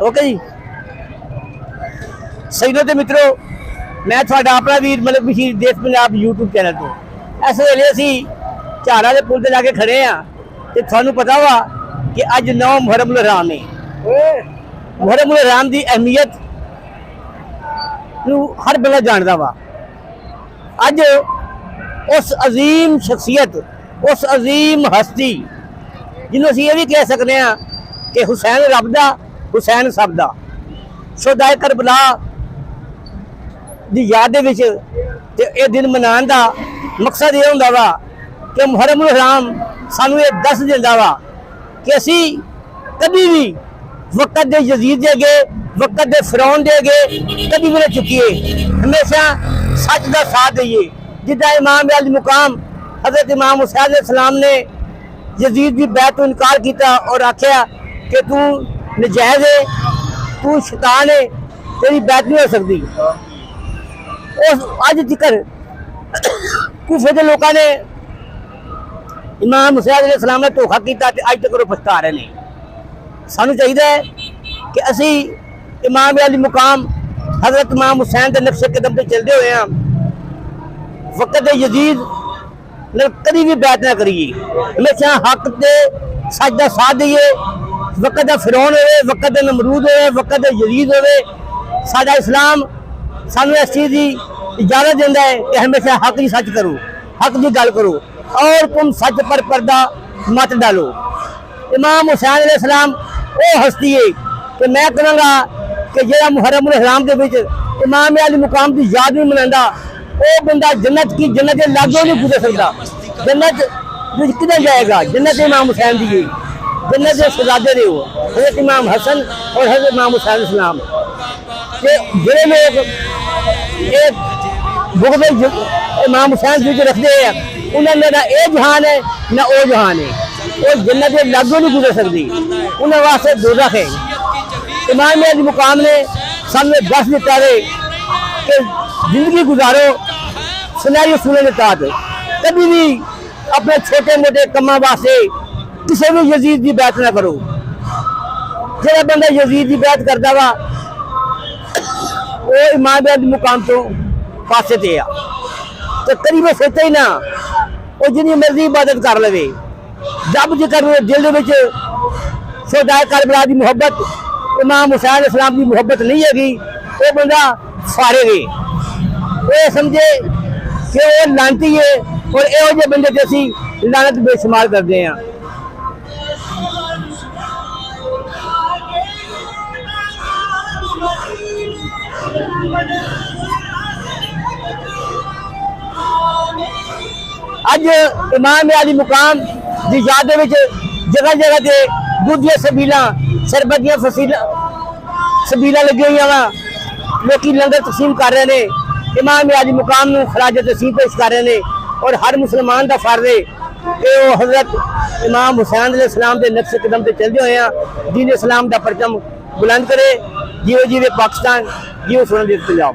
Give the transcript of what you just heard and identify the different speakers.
Speaker 1: Okay जी। सजनों ते मित्रों, मैं थोड़ा अपना वीर मलिक बशीर देश पंजाब यूट्यूब चैनल तो इस वेले असी झाड़ा के पुल से जाके खड़े हाँ तो थानू पता वा कि अज 9 मुहर्रम उल हराम है। मुहर्रम उल हराम की अहमियत हर बंदा जानता वा। अज उस अजीम शख्सियत, उस अजीम हस्ती जिन्हों असीं ये भी कह सकते हैं कि हुसैन रब दा, हुसैन सब दा, शोहदाए करबला दी याद दे विच ते ये दिन मनाने का मकसद ये होंदा वा कि मुहर्रम उल हराम सानू ये दस दिंदा वा कि असी कभी भी वक़्त दे यजीद दे अगे, वक़्त दे फिरौन दे अगे कभी भी ना चुकिए, हमेशा सच का साथ दईए। जिदा इमाम अली मुकाम हज़रत इमाम हुसैन अलैहिस्सलाम ने यजीद की बैत तो इनकार किया और आख्या कि तू नजायज़ है, तू शैतान है, तेरी बैत नहीं हो सकती। अज तक कूफे के लोगों ने इमाम हुसैन अलैहिस्सलाम ने धोखा किया, अज तक वो पछता रहे हैं। सानू चाहिए कि असी इमाम अली मुकाम हज़रत इमाम हुसैन के नक्शे कदम पर चलते हुए हैं, वक़्त यजीद ने कभी भी बैत ना करिए, हमेशा हक के सच का साथ दईए। वक़्त का फिरौन हो, वक़्त का नमरूद हो, वक़्त का यजीद हो, साडा इस्लाम सानू इस चीज़ की इजाजत देता है कि हमेशा हक की सच करो, हक की गल करो और तुम सच पर पर्दा मत डालो। इमाम हुसैन अलैहिस्सलाम वो हस्ती है कि मैं कहूँगा कि जो मुहर्रम उल हराम के विच इमाम अली मुकाम की याद नहीं मनाता, वो बंदा जन्नत के लागों नहीं गुजर सकता। जन्नत किधर जाएगा? जन्नत इमाम हुसैन दी, जन्नत के शहजादे ने हो हज़रत इमाम हसन और हज़रत इमाम हुसैन अलैहिस्सलाम के जो लोग एक बुग़्ज़ इमाम हुसैन जी रखते हैं, उन्होंने ना ये जहान है ना वो जहान है, वो जन्नत के लागों नहीं गुजर सकती, उन्होंने वास्ते दोज़ख है। इमाम अली मुकाम ने सामने दस दिता है कि जिंदगी गुजारो सुनहरी सूरत के तहत, कभी भी अपने छोटे मोटे कामों वास्ते किसी भी यजीद की बैत ना करो। जो बंदा यजीद की बैत करता वा वो इमाम अली मुकाम तो पासे ते आ, तो करीब सोचा ही ना वो जिन्नी मर्जी इबादत कर लवे, जब जिक्र दिल में शोहदाए करबला की मुहब्बत, इमाम हुसैन अलैहिस्सलाम की मुहब्बत नहीं हैगी, वो बंदा फारिग है, वो समझे कि वो लानती है। और यहो जे बंदे ते असीं लानत बेशुमार करते हैं। अज इमाम अली मुकाम की याद में जगह जगह से दूध दियां सबीलां, शरबत दियां सबीलां लगी हुई वा, लोग लंगर तकसीम कर रहे हैं, इमाम अली मुकाम नूं खराज तहसीन पेश कर रहे हैं। और हर मुसलमान का फर्ज है कि वो हज़रत इमाम हुसैन अलैहिस्सलाम के नक्शे कदम से चलते हुए हैं दीन इस्लाम का परचम बुलंद करे। जियो जीवे पाकिस्तान, जियो सोना देश पंजाब।